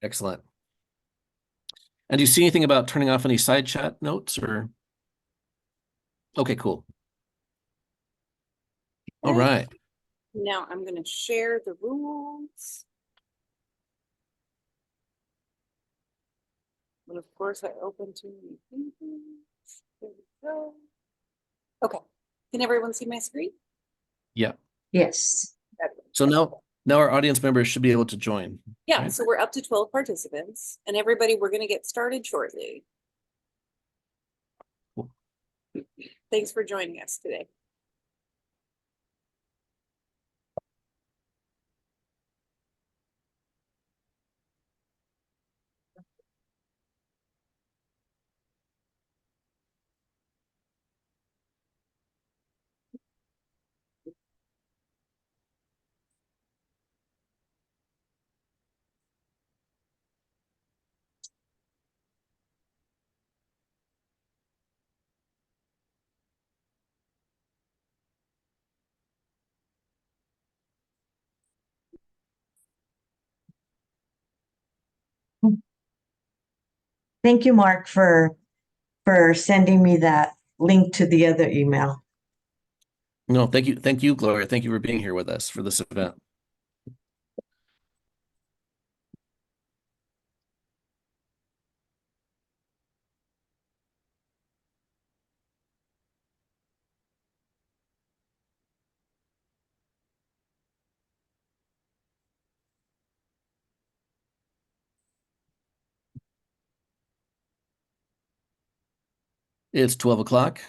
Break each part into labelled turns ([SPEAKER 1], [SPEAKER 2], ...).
[SPEAKER 1] Excellent. And do you see anything about turning off any side chat notes or? Okay, cool. All right.
[SPEAKER 2] Now I'm going to share the rules. And of course I open to new pages. There we go. Okay. Can everyone see my screen?
[SPEAKER 1] Yeah.
[SPEAKER 3] Yes.
[SPEAKER 1] So now our audience members should be able to join.
[SPEAKER 2] Yeah,
[SPEAKER 1] right?
[SPEAKER 2] so we're up to 12 participants, and everybody, we're going to get started shortly.
[SPEAKER 1] Cool.
[SPEAKER 2] Thanks for joining us today.
[SPEAKER 3] Thank you, Mark, for sending me that link to the other email.
[SPEAKER 1] No, thank you, Gloria. Thank you for being here with us for this event. It's 12 o'clock.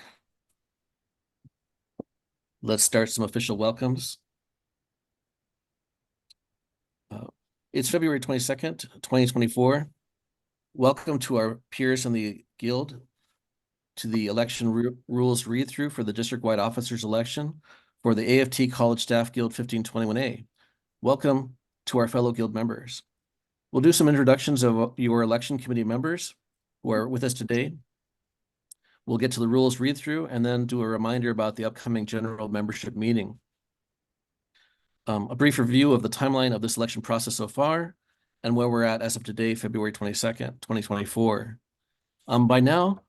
[SPEAKER 1] Let's start some official welcomes. It's February 22nd, 2024. Welcome to our peers in the Guild to the election rules read-through for the district-wide officers election for the AFT College Staff Guild 1521A. Welcome to our fellow Guild members. We'll do some introductions of your election committee members who are with us today. We'll get to the rules read-through and then do a reminder about the upcoming general membership meeting. A brief review of the timeline of this election process so far and where we're at as of today, February 22nd, 2024. By now,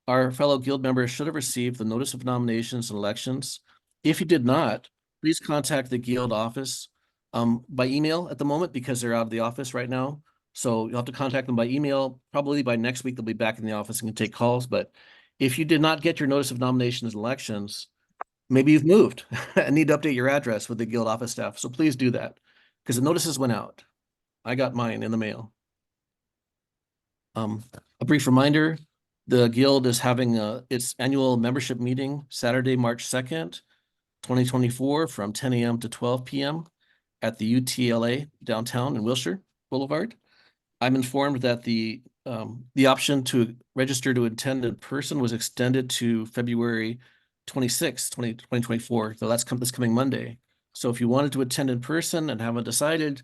[SPEAKER 1] our fellow Guild members should have received the notice of nominations and elections. If you did not, please contact the Guild office by email at the moment because they're out of the office right now. So you'll have to contact them by email. Probably by next week, they'll be back in the office and can take calls. But if you did not get your notice of nominations and elections, maybe you've moved and need to update your address with the Guild office staff. So please do that because the notices went out. I got mine in the mail. A brief reminder, the Guild is having its annual membership meeting Saturday, March 2nd, 2024 from 10 a.m. to 12 p.m. at the UTLA downtown in Wilshire Boulevard. I'm informed that the option to register to attend in person was extended to February 26th, 2024. So that's this coming Monday. So if you wanted to attend in person and haven't decided,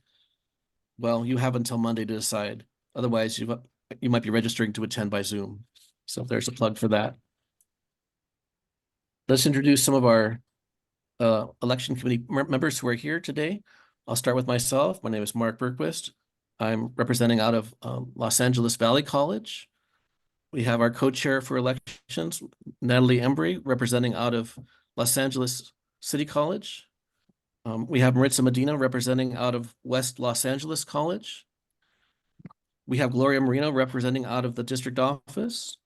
[SPEAKER 1] well, you have until Monday to decide. Otherwise, you might be registering to attend by Zoom. So there's a plug for that. Let's introduce some of our election committee members who are here today. I'll start with myself. My name is Mark Bergquist. I'm representing out of Los Angeles Valley College. We have our co-chair for elections, Natalie Embry, representing out of Los Angeles City College. We have Maritza Medina representing out of West Los Angeles College. We have Gloria Marino representing out of the district office.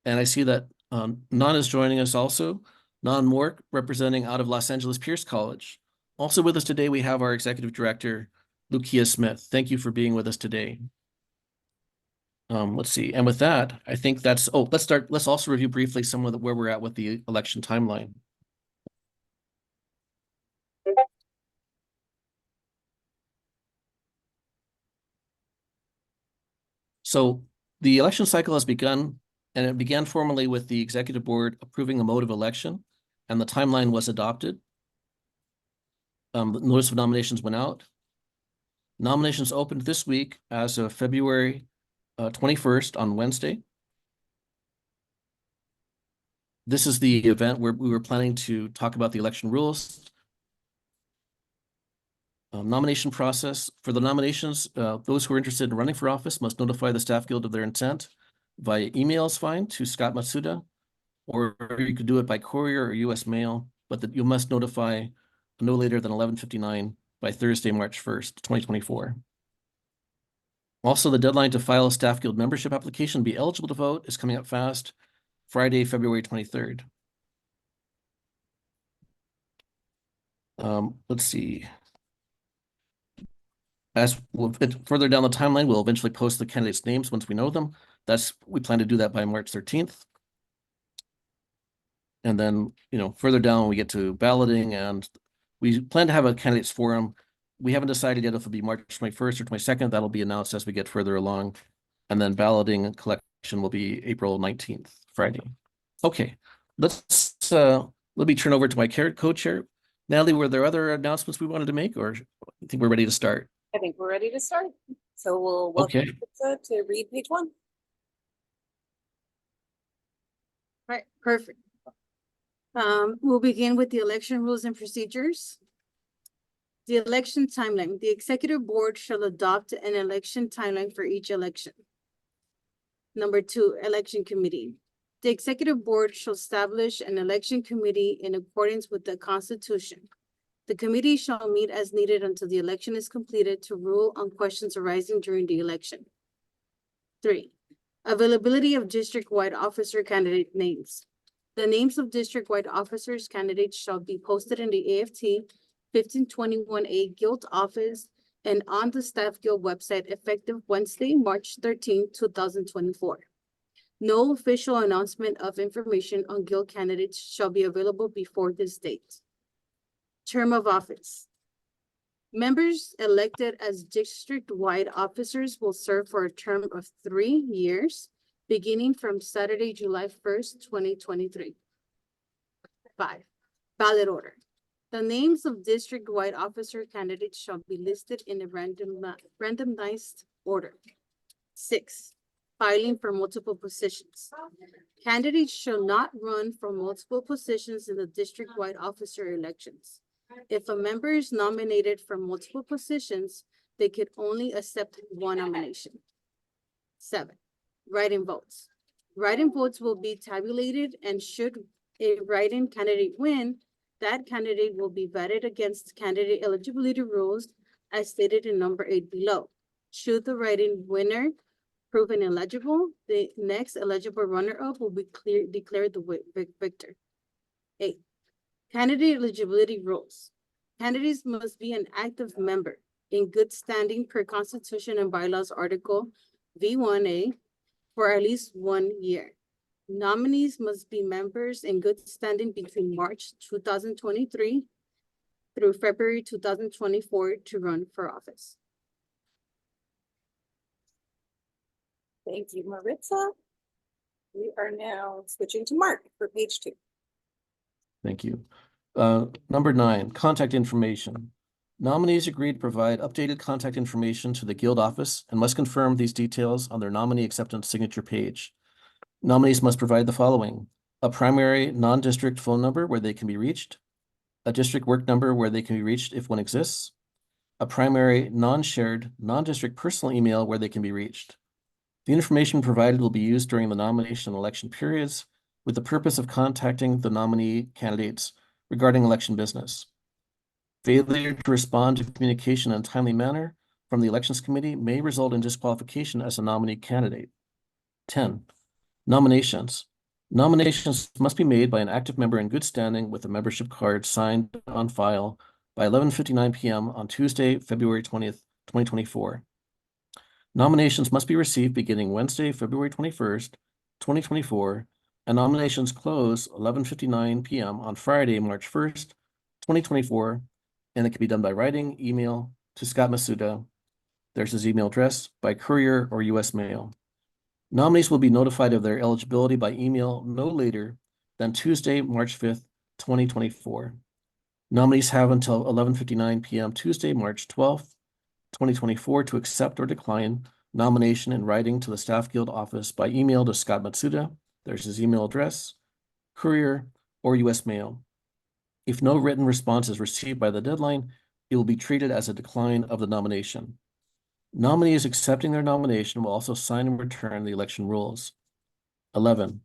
[SPEAKER 1] And I see that Nan is joining us also. Nan Moore representing out of Los Angeles Pierce College. Also with us today, we have our executive director, Lucia Smith. Thank you for being with us today. Let's see. And with that, I think that's, let's also review briefly some of where we're at with the election timeline. So the election cycle has begun, and it began formally with the executive board approving a mode of election, and the timeline was adopted. The notice of nominations went out. Nominations opened this week as of February 21st on Wednesday. This is the event where we were planning to talk about the election rules. Nomination process. For the nominations, those who are interested in running for office must notify the staff guild of their intent via email is fine to Scott Matsuda, or you could do it by courier or US mail, but that you must notify no later than 11:59 by Thursday, March 1st, 2024. Also, the deadline to file a staff guild membership application, be eligible to vote, is coming up fast, Friday, February 23rd. Let's see. As further down the timeline, we'll eventually post the candidates' names once we know them. We plan to do that by March 13th. And then, further down, we get to balloting, and we plan to have a candidates forum. We haven't decided yet if it'll be March 21st or 22nd. That'll be announced as we get further along. And then balloting and collection will be April 19th, Friday. Okay, let me turn over to my co-chair. Natalie, were there other announcements we wanted to make, or I think we're ready to start?
[SPEAKER 2] I think we're ready to start. So we'll welcome
[SPEAKER 1] Okay.
[SPEAKER 2] Lisa to read page 1.
[SPEAKER 4] Right, perfect. We'll begin with the election rules and procedures. The election timeline. The executive board shall adopt an election timeline for each election. Number 2, election committee. The executive board shall establish an election committee in accordance with the Constitution. The committee shall meet as needed until the election is completed to rule on questions arising during the election. 3, availability of district-wide officer candidate names. The names of district-wide officers candidates shall be posted in the AFT 1521A Guild office and on the Staff Guild website effective Wednesday, March 13, 2024. No official announcement of information on Guild candidates shall be available before this date. Term of office. Members elected as district-wide officers will serve for a term of 3 years, beginning from Saturday, July 1st, 2023. 5, ballot order. The names of district-wide officer candidates shall be listed in a randomized order. 6, filing for multiple positions. Candidates shall not run for multiple positions in the district-wide officer elections. If a member is nominated for multiple positions, they could only accept one nomination. 7, write-in votes. Write-in votes will be tabulated, and should a write-in candidate win, that candidate will be vetted against candidate eligibility rules as stated in number 8 below. Should the write-in winner prove ineligible, the next eligible runner-up will be declared the victor. 8, candidate eligibility rules. Candidates must be an active member in good standing per Constitution and Bylaws Article V1A for at least 1 year. Nominees must be members in good standing between March 2023 through February 2024 to run for office.
[SPEAKER 2] Thank you, Maritza. We are now switching to Mark for page 2.
[SPEAKER 1] Thank you. Number 9, contact information. Nominees agree to provide updated contact information to the Guild office and must confirm these details on their nominee acceptance signature page. Nominees must provide the following: a primary non-district phone number where they can be reached, a district work number where they can be reached if one exists, a primary non-shared non-district personal email where they can be reached. The information provided will be used during the nomination and election periods with the purpose of contacting the nominee candidates regarding election business. Failure to respond to communication in a timely manner from the Elections Committee may result in disqualification as a nominee candidate. 10, nominations. Nominations must be made by an active member in good standing with a membership card signed on file by 11:59 p.m. on Tuesday, February 20th, 2024. Nominations must be received beginning Wednesday, February 21st, 2024, and nominations close 11:59 p.m. on Friday, March 1st, 2024, and it can be done by writing, email to Scott Masuda. There's his email address, by courier or US mail. Nominees will be notified of their eligibility by email no later than Tuesday, March 5th, 2024. Nominees have until 11:59 p.m. Tuesday, March 12th, 2024 to accept or decline nomination in writing to the Staff Guild office by email to Scott Matsuda. There's his email address, courier, or US mail. If no written response is received by the deadline, it will be treated as a decline of the nomination. Nominees accepting their nomination will also sign and return the election rules. 11,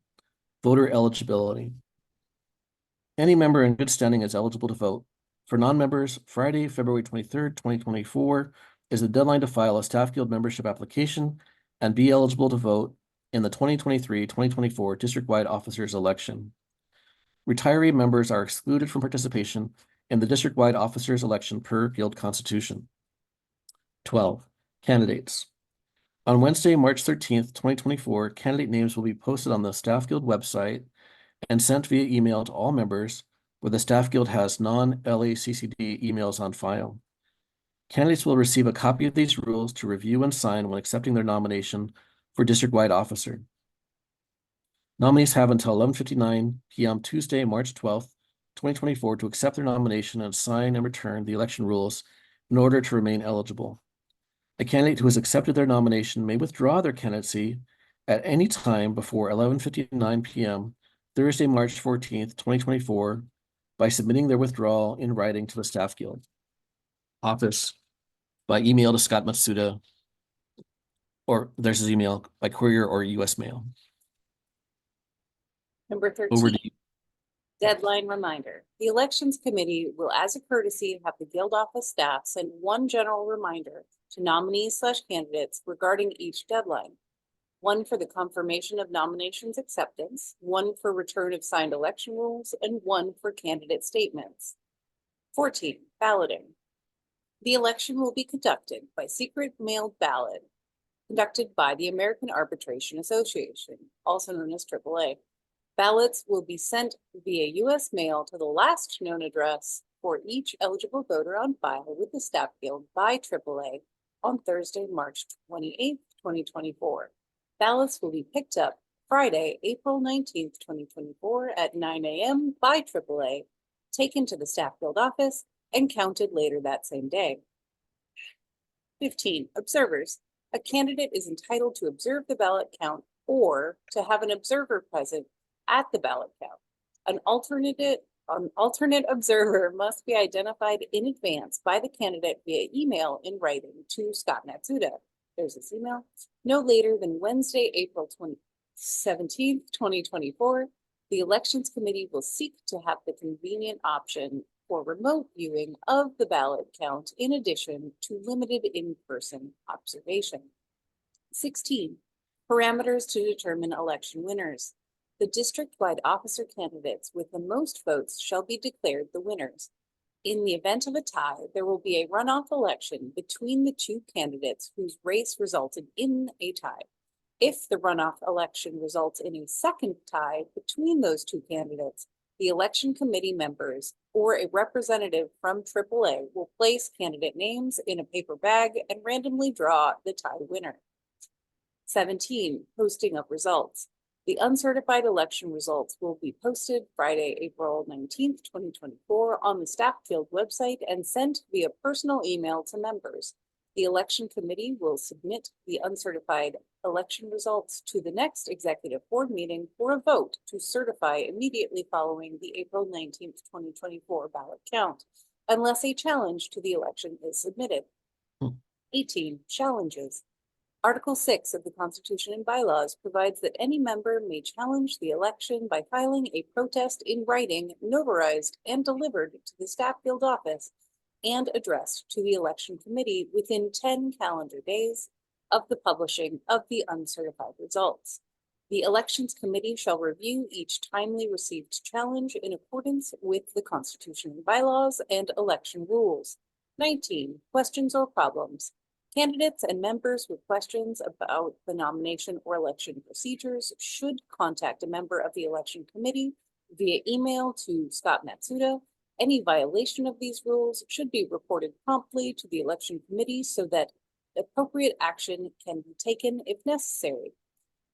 [SPEAKER 1] voter eligibility. Any member in good standing is eligible to vote. For non-members, Friday, February 23rd, 2024 is the deadline to file a Staff Guild membership application and be eligible to vote in the 2023-2024 district-wide officers election. Retiree members are excluded from participation in the district-wide officers election per Guild Constitution. 12, candidates. On Wednesday, March 13th, 2024, candidate names will be posted on the Staff Guild website and sent via email to all members where the Staff Guild has non-LACCD emails on file. Candidates will receive a copy of these rules to review and sign when accepting their nomination for district-wide officer. Nominees have until 11:59 p.m. Tuesday, March 12th, 2024 to accept their nomination and sign and return the election rules in order to remain eligible. A candidate who has accepted their nomination may withdraw their candidacy at any time before 11:59 p.m. Thursday, March 14th, 2024 by submitting their withdrawal in writing to the Staff Guild office by email to Scott Matsuda, or there's his email by courier or US mail.
[SPEAKER 2] Number
[SPEAKER 1] Over
[SPEAKER 2] 13,
[SPEAKER 1] to you.
[SPEAKER 2] deadline reminder. The Elections Committee will, as a courtesy, have the Guild office staff send one general reminder to nominees/candidates regarding each deadline. One for the confirmation of nominations acceptance, one for return of signed election rules, and one for candidate statements. 14, balloting. The election will be conducted by secret mailed ballot conducted by the American Arbitration Association, also known as AAA. Ballots will be sent via U.S. mail to the last known address for each eligible voter on file with the Staff Guild by AAA on Thursday, March 28th, 2024. Ballots will be picked up Friday, April 19th, 2024 at 9 a.m. by AAA, taken to the Staff Guild office, and counted later that same day. 15, observers. A candidate is entitled to observe the ballot count or to have an observer present at the ballot count. An alternate observer must be identified in advance by the candidate via email in writing to Scott Matsuda. There's his email. No later than Wednesday, April 17th, 2024. The Elections Committee will seek to have the convenient option for remote viewing of the ballot count in addition to limited in-person observation. 16, parameters to determine election winners. The district-wide officer candidates with the most votes shall be declared the winners. In the event of a tie, there will be a runoff election between the two candidates whose race resulted in a tie. If the runoff election results in a second tie between those two candidates, the election committee members or a representative from AAA will place candidate names in a paper bag and randomly draw the tie winner. 17, posting of results. The uncertified election results will be posted Friday, April 19th, 2024 on the Staff Guild website and sent via personal email to members. The election committee will submit the uncertified election results to the next executive board meeting for a vote to certify immediately following the April 19th, 2024 ballot count, unless a challenge to the election is submitted. 18, challenges. Article 6 of the Constitution and Bylaws provides that any member may challenge the election by filing a protest in writing, notarized, and delivered to the Staff Guild office and addressed to the election committee within 10 calendar days of the publishing of the uncertified results. The Elections Committee shall review each timely received challenge in accordance with the Constitution and Bylaws and election rules. 19, questions or problems. Candidates and members with questions about the nomination or election procedures should contact a member of the election committee via email to Scott Matsuda. Any violation of these rules should be reported promptly to the election committee so that appropriate action can be taken if necessary.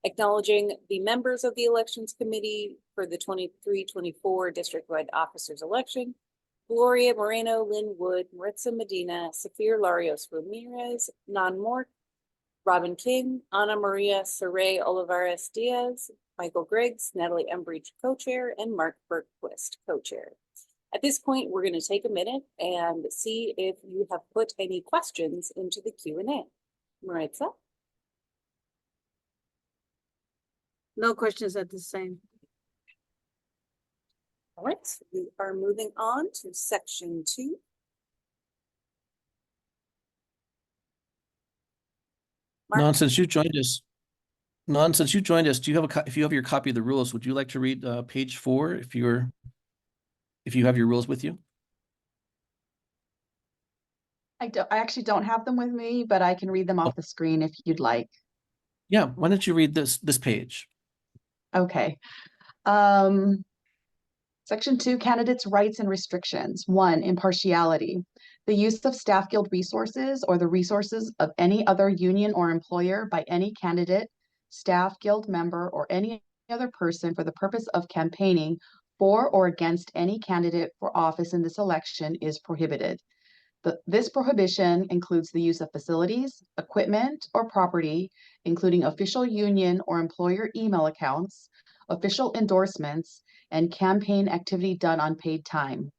[SPEAKER 2] Acknowledging the members of the elections committee for the 23-24 district-wide officers election: Gloria Moreno, Lynn Wood, Maritza Medina, Safir Larios Ramirez, Nan Mort, Robin King, Ana Maria Saray Olivares Diaz, Michael Griggs, Natalie Embridge, co-chair, and Mark Bergquist, co-chair. At this point, we're going to take a minute and see if you have put any questions into the Q&A. Maritza?
[SPEAKER 4] No questions at this time.
[SPEAKER 2] All right, we are moving on to section 2. Mark?
[SPEAKER 1] Since you joined us, do you have if you have your copy of the rules, would you like to read page 4 if you have your rules with you?
[SPEAKER 5] I actually don't have them with me, but I can read them off the screen if you'd like.
[SPEAKER 1] Yeah, why don't you read this page?
[SPEAKER 5] Okay. Section 2, candidates' rights and restrictions. 1, impartiality. The use of staff guild resources or the resources of any other union or employer by any candidate, staff guild member, or any other person for the purpose of campaigning for or against any candidate for office in this election is prohibited. This prohibition includes the use of facilities, equipment, or property, including official union or employer email accounts, official endorsements, and campaign activity done on paid time.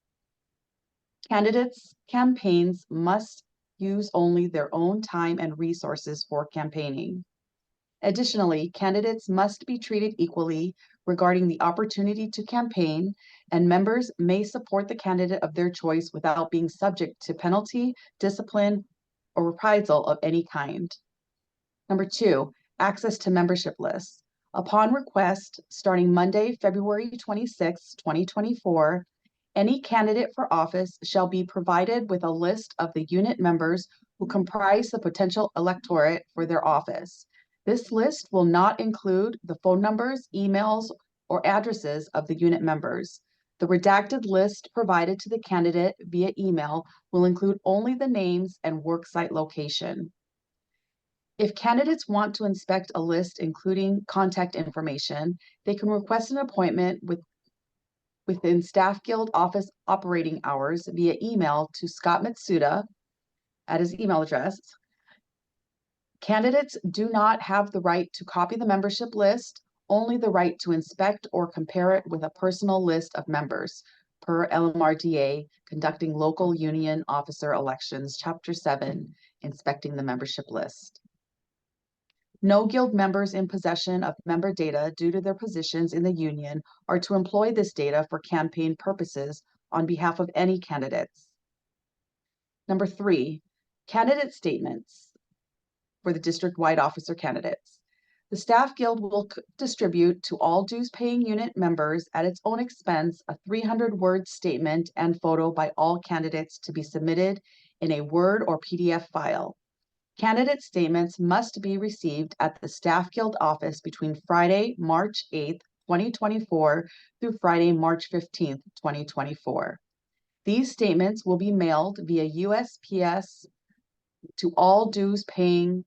[SPEAKER 5] Candidates' campaigns must use only their own time and resources for campaigning. Additionally, candidates must be treated equally regarding the opportunity to campaign, and members may support the candidate of their choice without being subject to penalty, discipline, or reprisal of any kind. Number 2, access to membership lists. Upon request, starting Monday, February 26, 2024, any candidate for office shall be provided with a list of the unit members who comprise the potential electorate for their office. This list will not include the phone numbers, emails, or addresses of the unit members. The redacted list provided to the candidate via email will include only the names and worksite location. If candidates want to inspect a list including contact information, they can request an appointment within Staff Guild office operating hours via email to Scott Mitsuda at his email address. Candidates do not have the right to copy the membership list, only the right to inspect or compare it with a personal list of members per LMRDA, Conducting Local Union Officer Elections, Chapter 7, Inspecting the Membership List. No guild members in possession of member data due to their positions in the union are to employ this data for campaign purposes on behalf of any candidates. Number 3, candidate statements for the district-wide officer candidates. The Staff Guild will distribute to all dues-paying unit members at its own expense a 300-word statement and photo by all candidates to be submitted in a Word or PDF file. Candidate statements must be received at the Staff Guild office between Friday, March 8th, 2024 through Friday, March 15th, 2024. These statements will be mailed via USPS to all dues-paying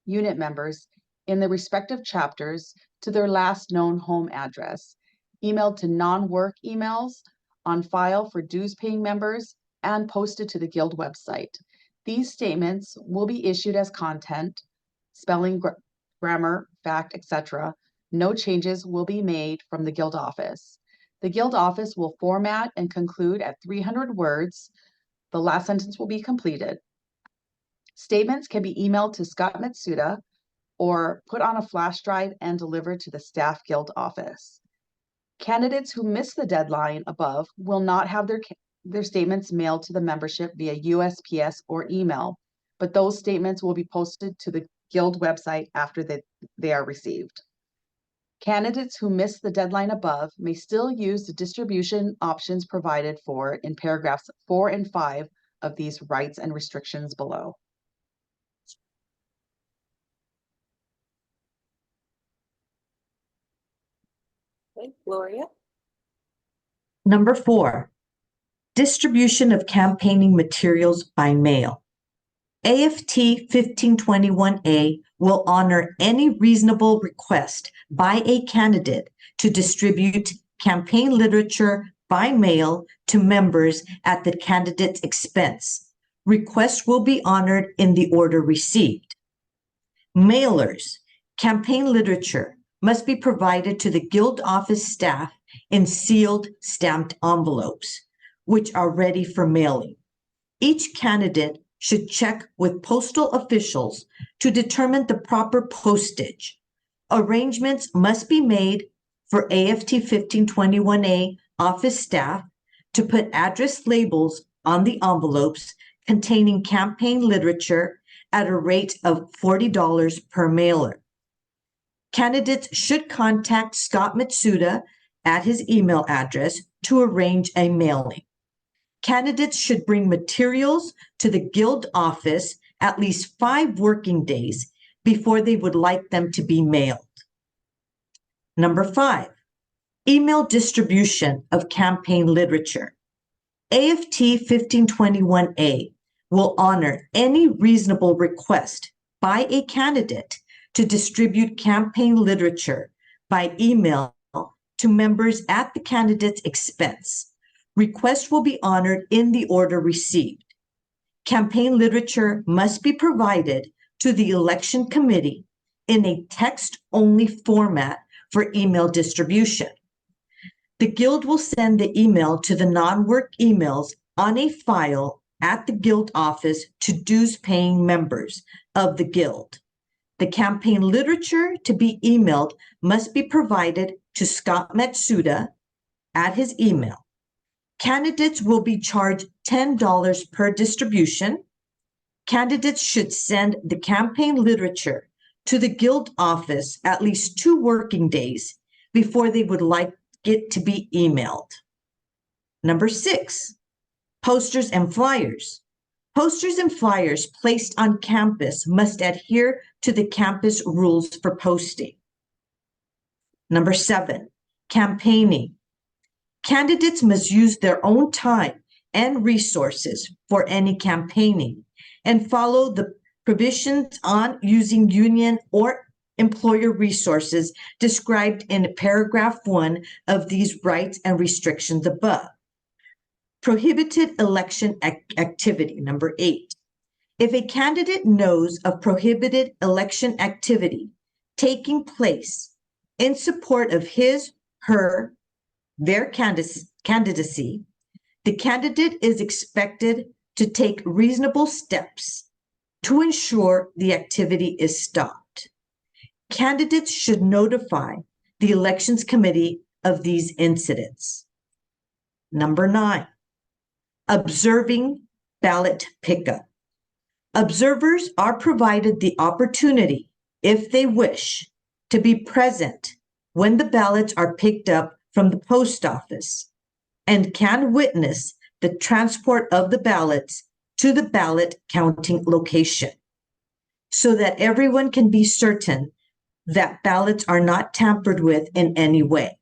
[SPEAKER 5] unit members in the respective chapters to their last known home address, emailed to non-work emails on file for dues-paying members, and posted to the Guild website. These statements will be issued as content, spelling, grammar, fact, etc. No changes will be made from the Guild office. The Guild office will format and conclude at 300 words. The last sentence will be completed. Statements can be emailed to Scott Mitsuda or put on a flash drive and delivered to the Staff Guild office. Candidates who miss the deadline above will not have their statements mailed to the membership via USPS or email, but those statements will be posted to the Guild website after they are received. Candidates who miss the deadline above may still use the distribution options provided for in paragraphs 4 and 5 of these rights and restrictions below.
[SPEAKER 2] Okay, Gloria?
[SPEAKER 3] Number 4, distribution of campaigning materials by mail. AFT 1521A will honor any reasonable request by a candidate to distribute campaign literature by mail to members at the candidate's expense. Requests will be honored in the order received. Mailers, campaign literature must be provided to the Guild office staff in sealed stamped envelopes. which are ready for mailing. Each candidate should check with postal officials to determine the proper postage. Arrangements must be made for AFT 1521A office staff to put address labels on the envelopes containing campaign literature at a rate of $40 per mailer. Candidates should contact Scott Mitsuda at his email address to arrange a mailing. Candidates should bring materials to the Guild office at least 5 working days before they would like them to be mailed. Number 5, email distribution of campaign literature. AFT 1521A will honor any reasonable request by a candidate to distribute campaign literature by email to members at the candidate's expense. Requests will be honored in the order received. Campaign literature must be provided to the election committee in a text-only format for email distribution. The Guild will send the email to the non-work emails on a file at the Guild office to dues-paying members of the Guild. The campaign literature to be emailed must be provided to Scott Matsuda at his email. Candidates will be charged $10 per distribution. Candidates should send the campaign literature to the Guild office at least 2 working days before they would like it to be emailed. Number 6, posters and flyers. Posters and flyers placed on campus must adhere to the campus rules for posting. Number 7, campaigning. Candidates must use their own time and resources for any campaigning and follow the provisions on using union or employer resources described in paragraph 1 of these rights and restrictions above. Prohibited election activity, number 8. If a candidate knows of prohibited election activity taking place in support of his, her, their candidacy, the candidate is expected to take reasonable steps to ensure the activity is stopped. Candidates should notify the Elections Committee of these incidents. Number 9, observing ballot pickup. Observers are provided the opportunity, if they wish, to be present when the ballots are picked up from the post office and can witness the transport of the ballots to the ballot counting location so that everyone can be certain that ballots are not tampered with in any way.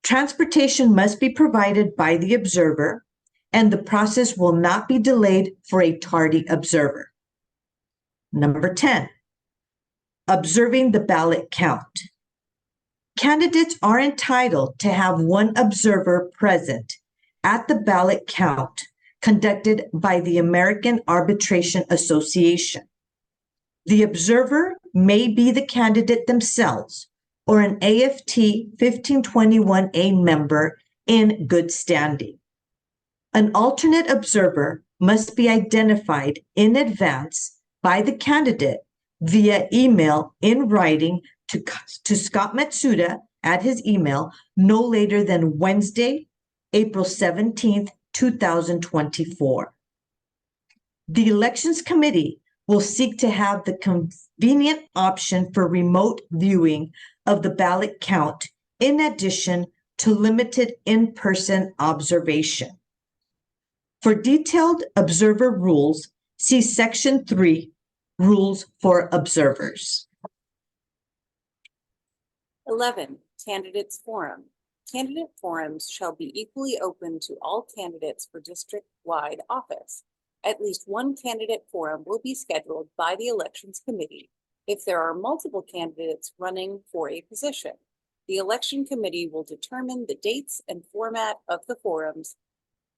[SPEAKER 3] Transportation must be provided by the observer, and the process will not be delayed for a tardy observer. Number 10, observing the ballot count. Candidates are entitled to have one observer present at the ballot count conducted by the American Arbitration Association. The observer may be the candidate themselves or an AFT 1521A member in good standing. An alternate observer must be identified in advance by the candidate via email in writing to Scott Matsuda at his email no later than Wednesday, April 17th, 2024. The Elections Committee will seek to have the convenient option for remote viewing of the ballot count in addition to limited in-person observation. For detailed observer rules, see Section 3, Rules for Observers.
[SPEAKER 2] 11, Candidates Forum. Candidate forums shall be equally open to all candidates for district-wide office. At least one candidate forum will be scheduled by the Elections Committee if there are multiple candidates running for a position. The Election Committee will determine the dates and format of the forums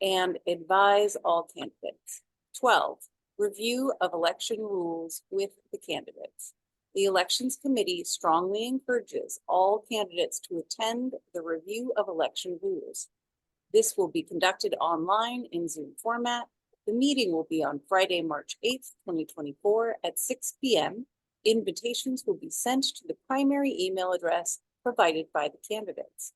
[SPEAKER 2] and advise all candidates. 12, review of election rules with the candidates. The Elections Committee strongly encourages all candidates to attend the review of election rules. This will be conducted online in Zoom format. The meeting will be on Friday, March 8th, 2024 at 6 p.m. Invitations will be sent to the primary email address provided by the candidates.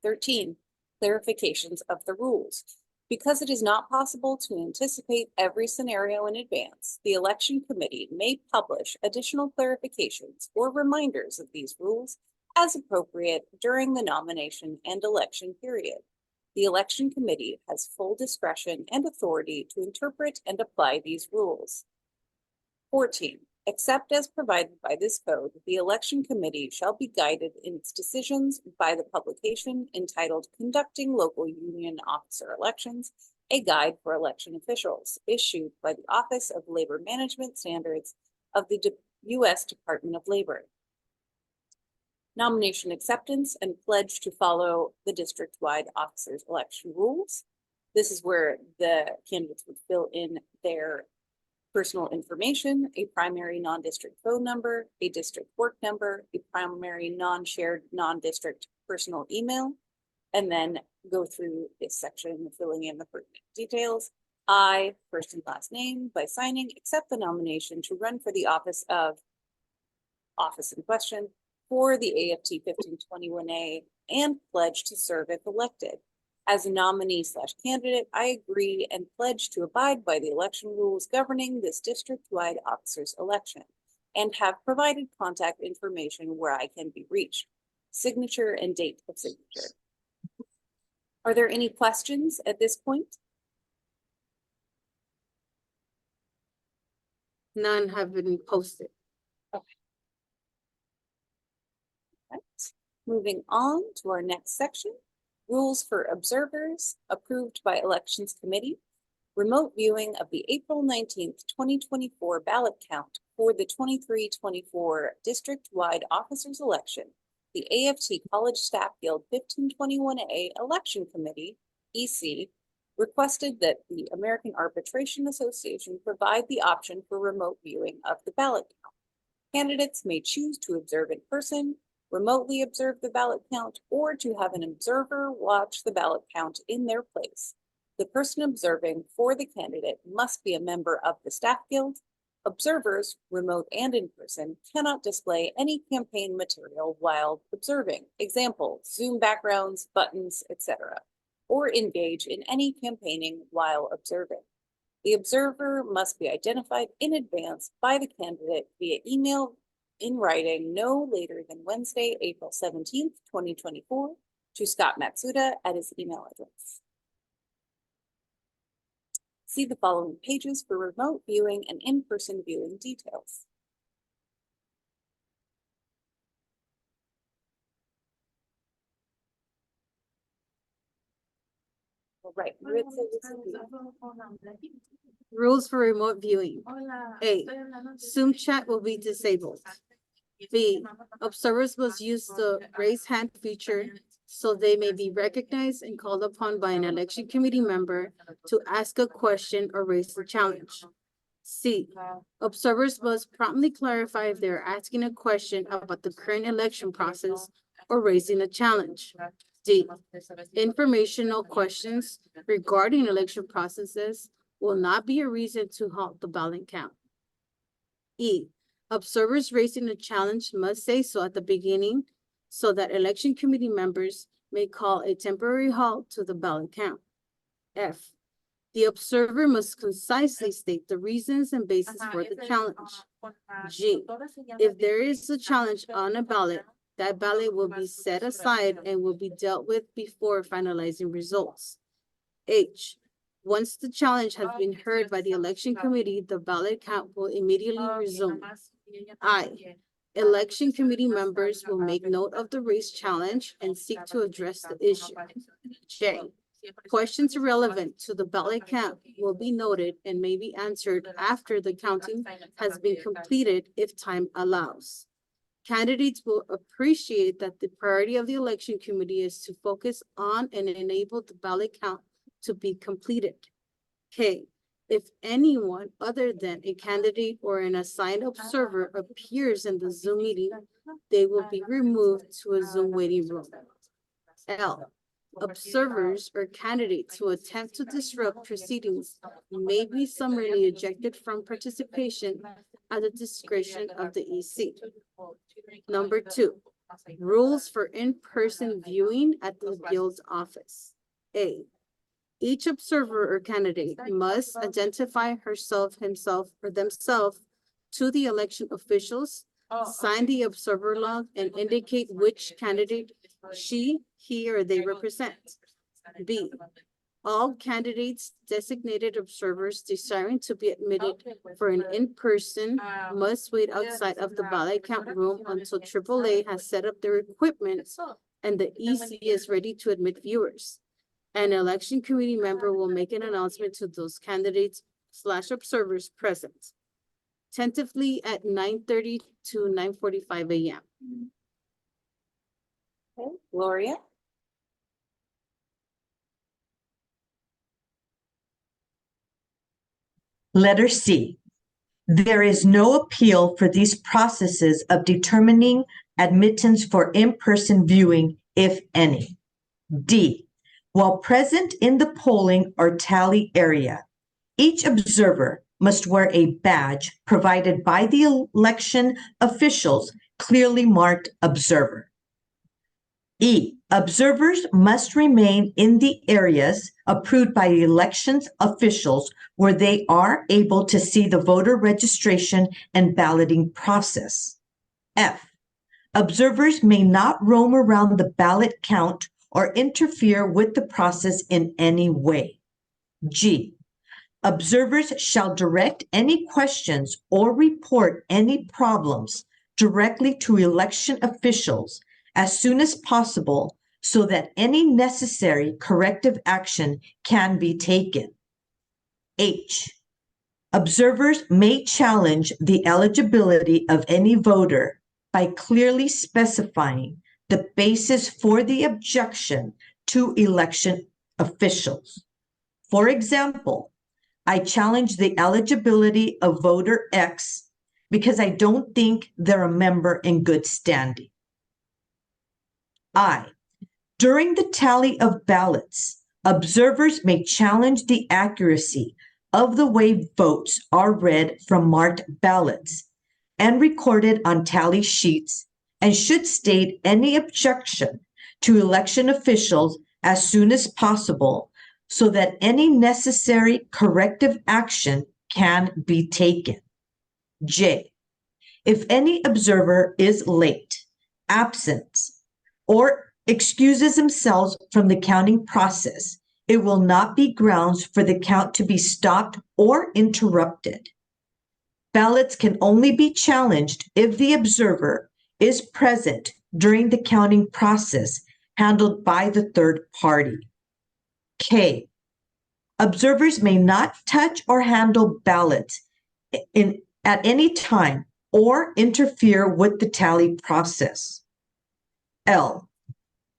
[SPEAKER 2] 13, clarifications of the rules. Because it is not possible to anticipate every scenario in advance, the election committee may publish additional clarifications or reminders of these rules as appropriate during the nomination and election period. The election committee has full discretion and authority to interpret and apply these rules. 14, except as provided by this code, the election committee shall be guided in its decisions by the publication entitled Conducting Local Union Officer Elections, a Guide for Election Officials, issued by the Office of Labor Management Standards of the U.S. Department of Labor. Nomination acceptance and pledge to follow the district-wide officers election rules. This is where the candidates would fill in their personal information, a primary non-district phone number, a district work number, a primary non-shared non-district personal email, and then go through this section filling in the pertinent details. I, first and last name, by signing, accept the nomination to run for the office in question for the AFT 1521A and pledge to serve if elected. As a nominee/candidate, I agree and pledge to abide by the election rules governing this district-wide officers election and have provided contact information where I can be reached. Signature and date of signature. Are there any questions at this point?
[SPEAKER 4] None have been posted.
[SPEAKER 2] Right. Moving on to our next section. Rules for observers approved by Elections Committee. Remote viewing of the April 19th, 2024 ballot count for the 23-24 district-wide officers election. The AFT College Staff Guild 1521A Election Committee, EC, requested that the American Arbitration Association provide the option for remote viewing of the ballot count. Candidates may choose to observe in person, remotely observe the ballot count, or to have an observer watch the ballot count in their place. The person observing for the candidate must be a member of the staff guild. Observers, remote and in person, cannot display any campaign material while observing. Example, Zoom backgrounds, buttons, etc., or engage in any campaigning while observing. The observer must be identified in advance by the candidate via email in writing no later than Wednesday, April 17th, 2024, to Scott Matsuda at his email address. See the following pages for remote viewing and in-person viewing details. All right,
[SPEAKER 4] Rules for remote viewing. A, Zoom chat will be disabled. B, observers must use the raise hand feature so they may be recognized and called upon by an election committee member to ask a question or raise a challenge. C, observers must promptly clarify if they're asking a question about the current election process or raising a challenge. D, informational questions regarding election processes will not be a reason to halt the ballot count. E, observers raising a challenge must say so at the beginning so that election committee members may call a temporary halt to the ballot count. F, the observer must concisely state the reasons and basis for the challenge. G, if there is a challenge on a ballot, that ballot will be set aside and will be dealt with before finalizing results. H, once the challenge has been heard by the election committee, the ballot count will immediately resume. I, election committee members will make note of the raised challenge and seek to address the issue. J, questions relevant to the ballot count will be noted and may be answered after the counting has been completed if time allows. Candidates will appreciate that the priority of the election committee is to focus on and enable the ballot count to be completed. K, if anyone other than a candidate or an assigned observer appears in the Zoom meeting, they will be removed to a Zoom waiting room. L, observers or candidates who attempt to disrupt proceedings may be summarily ejected from participation at the discretion of the EC. Number 2, rules for in-person viewing at the Guild's office. A, each observer or candidate must identify herself, himself, or themselves to the election officials, sign the observer log, and indicate which candidate she, he, or they represent. B, all candidates designated observers desiring to be admitted for an in-person must wait outside of the ballot count room until AAA has set up their equipment and the EC is ready to admit viewers. An election committee member will make an announcement to those candidates / observers present, tentatively at 9:30 to 9:45 a.m.
[SPEAKER 2] Okay, Gloria?
[SPEAKER 3] Letter C. There is no appeal for these processes of determining admittance for in-person viewing, if any. D. While present in the polling or tally area, each observer must wear a badge provided by the election officials clearly marked observer. E. Observers must remain in the areas approved by the elections officials where they are able to see the voter registration and balloting process. F. Observers may not roam around the ballot count or interfere with the process in any way. G. Observers shall direct any questions or report any problems directly to election officials as soon as possible so that any necessary corrective action can be taken. H. Observers may challenge the eligibility of any voter by clearly specifying the basis for the objection to election officials. For example, I challenge the eligibility of voter X because I don't think they're a member in good standing. I, during the tally of ballots, observers may challenge the accuracy of the way votes are read from marked ballots and recorded on tally sheets and should state any objection to election officials as soon as possible so that any necessary corrective action can be taken. J. If any observer is late, absent, or excuses themselves from the counting process, it will not be grounds for the count to be stopped or interrupted. Ballots can only be challenged if the observer is present during the counting process handled by the third party. K. Observers may not touch or handle ballots at any time or interfere with the tally process. L.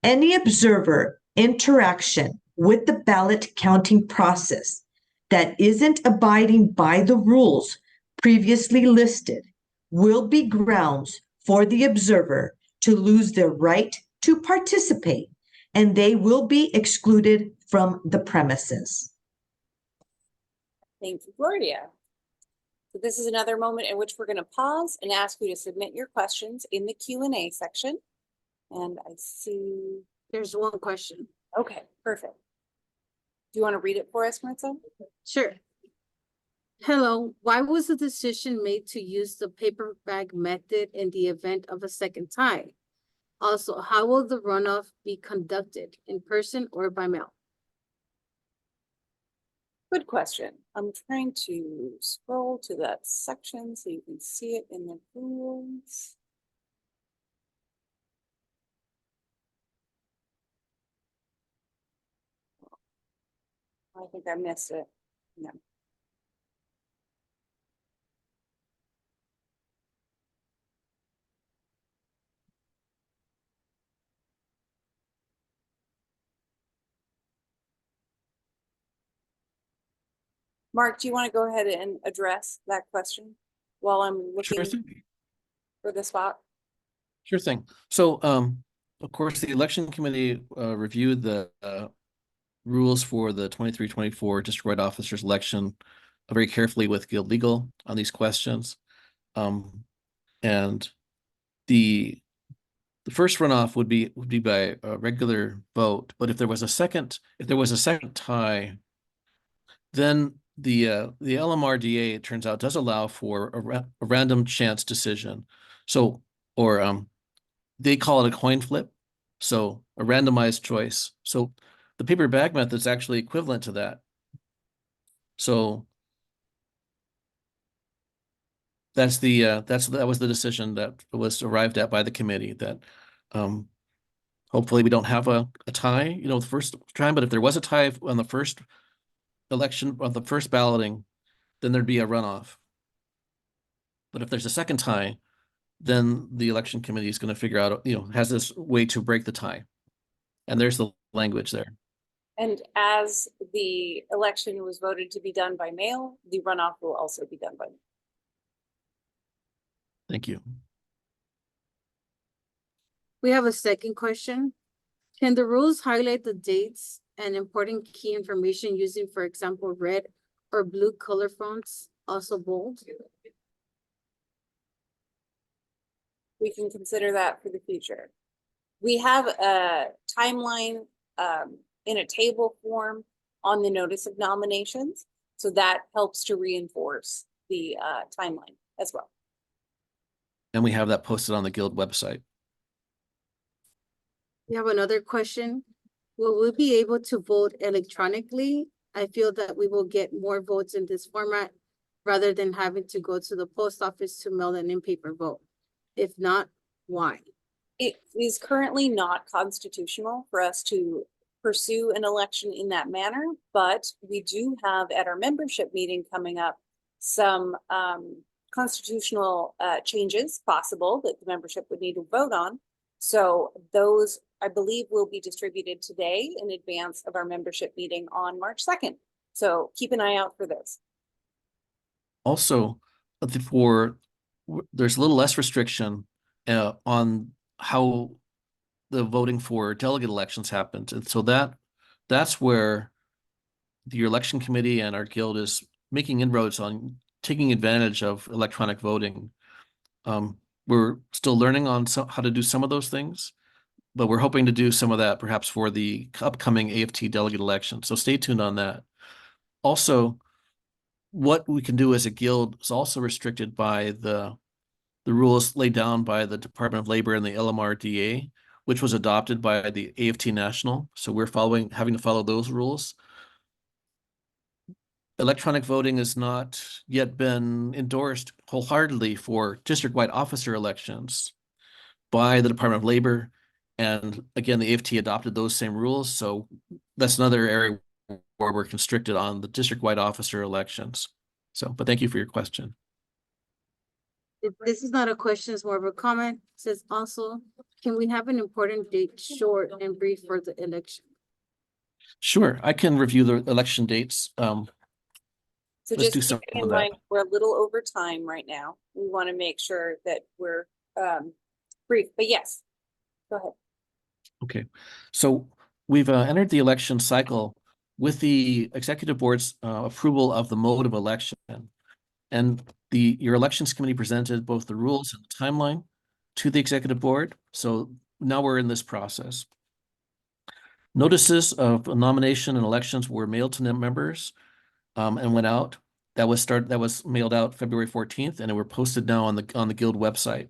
[SPEAKER 3] Any observer interaction with the ballot counting process that isn't abiding by the rules previously listed will be grounds for the observer to lose their right to participate, and they will be excluded from the premises.
[SPEAKER 2] Thank you, Gloria. So this is another moment in which we're going to pause and ask you to submit your questions in the Q&A section. And I see,
[SPEAKER 4] There's one question.
[SPEAKER 2] okay, perfect. Do you want to read it for us, Maritza?
[SPEAKER 4] Sure. Hello, why was the decision made to use the paper bag method in the event of a second tie? Also, how will the runoff be conducted, in person or by mail?
[SPEAKER 2] Good question. I'm trying to scroll to that section so you can see it in the rules. I think I missed it. No. Mark, do you want to go ahead and address that question while I'm
[SPEAKER 1] Sure
[SPEAKER 2] looking
[SPEAKER 1] thing.
[SPEAKER 2] for the spot?
[SPEAKER 1] Sure thing. So of course, the election committee reviewed the rules for the 23-24 district-wide officers election very carefully with Guild Legal on these questions. And the first runoff would be by a regular vote, but if there was a second tie, then the LMRDA, it turns out, does allow for a random chance decision. So, or they call it a coin flip. So a randomized choice. So the paper bag method is actually equivalent to that. So that's that was the decision that was arrived at by the committee, that hopefully we don't have a tie, you know, the first time, but if there was a tie on the first election, on the first balloting, then there'd be a runoff. But if there's a second tie, then the election committee is going to figure out, you know, has this way to break the tie. And there's the language there.
[SPEAKER 2] And as the election was voted to be done by mail, the runoff will also be done by mail.
[SPEAKER 1] Thank you.
[SPEAKER 4] We have a second question. Can the rules highlight the dates and important key information using, for example, red or blue color fonts, also bold?
[SPEAKER 2] We can consider that for the future. We have a timeline in a table form on the notice of nominations, so that helps to reinforce the timeline as well.
[SPEAKER 1] And we have that posted on the Guild website.
[SPEAKER 4] We have another question. Will we be able to vote electronically? I feel that we will get more votes in this format rather than having to go to the post office to mail an in-paper vote. If not, why?
[SPEAKER 2] It is currently not constitutional for us to pursue an election in that manner, but we do have at our membership meeting coming up some constitutional changes possible that the membership would need to vote on. So those, I believe, will be distributed today in advance of our membership meeting on March 2nd. So keep an eye out for those.
[SPEAKER 1] Also, there's a little less restriction on how the voting for delegate elections happens. And so that's where the election committee and our guild is making inroads on taking advantage of electronic voting. We're still learning on how to do some of those things, but we're hoping to do some of that perhaps for the upcoming AFT delegate election. So stay tuned on that. Also, what we can do as a guild is also restricted by the rules laid down by the Department of Labor and the LMRDA, which was adopted by the AFT National. So we're having to follow those rules. Electronic voting has not yet been endorsed wholeheartedly for district-wide officer elections by the Department of Labor. And again, the AFT adopted those same rules. So that's another area where we're constricted on the district-wide officer elections. So, but thank you for your question.
[SPEAKER 4] This is not a question, it's more of a comment. It says also, can we have an important date, short and brief, for the election?
[SPEAKER 1] Sure, I can review the election dates.
[SPEAKER 2] So
[SPEAKER 1] Let's
[SPEAKER 2] just
[SPEAKER 1] do some
[SPEAKER 2] keeping in
[SPEAKER 1] of that.
[SPEAKER 2] mind, we're a little over time right now. We want to make sure that we're brief, but yes, go ahead.
[SPEAKER 1] Okay, so we've entered the election cycle with the executive board's approval of the mode of election. And your elections committee presented both the rules and the timeline to the executive board. So now we're in this process. Notices of nomination and elections were mailed to members and went out. That was mailed out February 14th, and it were posted now on the Guild website.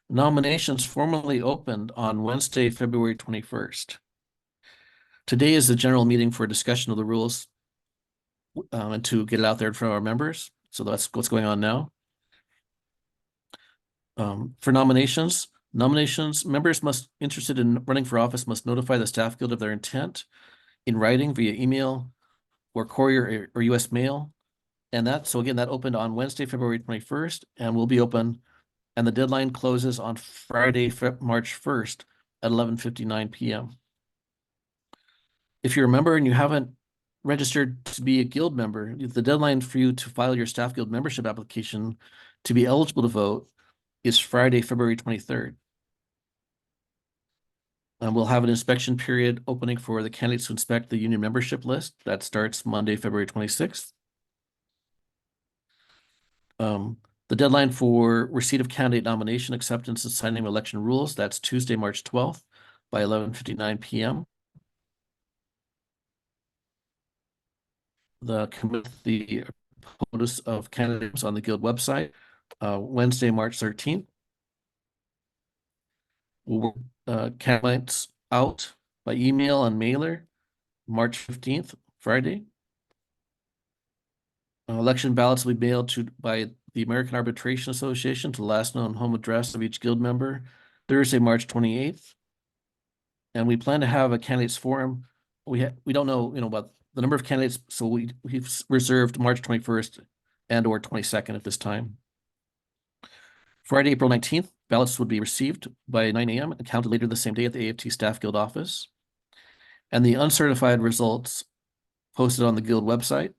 [SPEAKER 1] Nominations formally opened on Wednesday, February 21st. Today is the general meeting for discussion of the rules and to get it out there in front of our members. So that's what's going on now. For nominations, members interested in running for office must notify the staff guild of their intent in writing via email or courier or US mail. And so again, that opened on Wednesday, February 21st, and will be open. And the deadline closes on Friday, March 1st at 11:59 p.m. If you're a member and you haven't registered to be a guild member, the deadline for you to file your staff guild membership application to be eligible to vote is Friday, February 23rd. We'll have an inspection period opening for the candidates to inspect the union membership list. That starts Monday, February 26th. The deadline for receipt of candidate nomination, acceptance, and signing of election rules, that's Tuesday, March 12th by 11:59 p.m. The notice of candidates on the Guild website, Wednesday, March 13th. We'll candidates out by email and mailer, March 15th, Friday. Election ballots will be mailed by the American Arbitration Association to the last known home address of each Guild member, Thursday, March 28th. And we plan to have a candidates forum. We don't know, about the number of candidates, so we've reserved March 21st and or 22nd at this time. Friday, April 19th, ballots would be received by 9 a.m. and counted later the same day at the AFT Staff Guild office. And the uncertified results posted on the Guild website.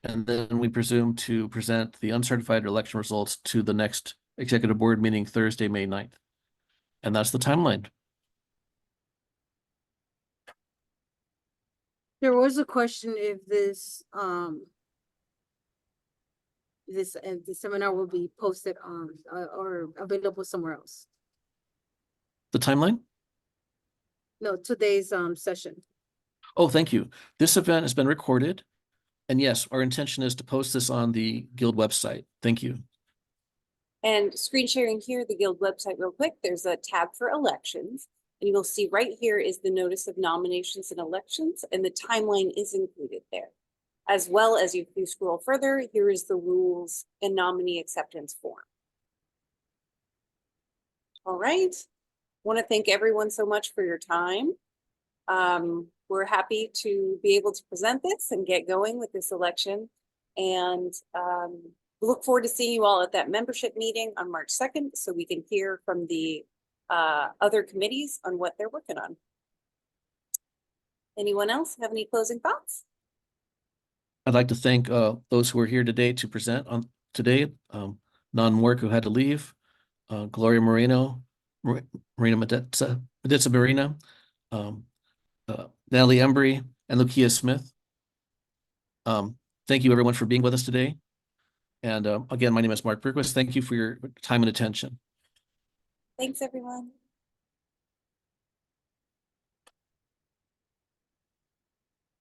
[SPEAKER 1] And then we presume to present the uncertified election results to the next executive board meeting Thursday, May 9th. And that's the timeline.
[SPEAKER 4] There was a question if the seminar will be posted on or available somewhere else.
[SPEAKER 1] The timeline?
[SPEAKER 4] No, today's session.
[SPEAKER 1] Oh, thank you. This event has been recorded. And yes, our intention is to post this on the Guild website. Thank you.
[SPEAKER 2] And screen sharing here, the Guild website real quick, there's a tab for elections. And you'll see right here is the notice of nominations and elections, and the timeline is included there. As well as if you scroll further, here is the rules and nominee acceptance form. All right. Want to thank everyone so much for your time. We're happy to be able to present this and get going with this election. And look forward to seeing you all at that membership meeting on March 2nd so we can hear from the other committees on what they're working on. Anyone else have any closing thoughts?
[SPEAKER 1] I'd like to thank those who are here today to present on today. Non Mork, who had to leave, Gloria Moreno, Marina Medetza Marina, Natalie Embry, and Lucia Smith. Thank you everyone for being with us today. And again, my name is Mark Berquist. Thank you for your time and attention.
[SPEAKER 2] Thanks, everyone.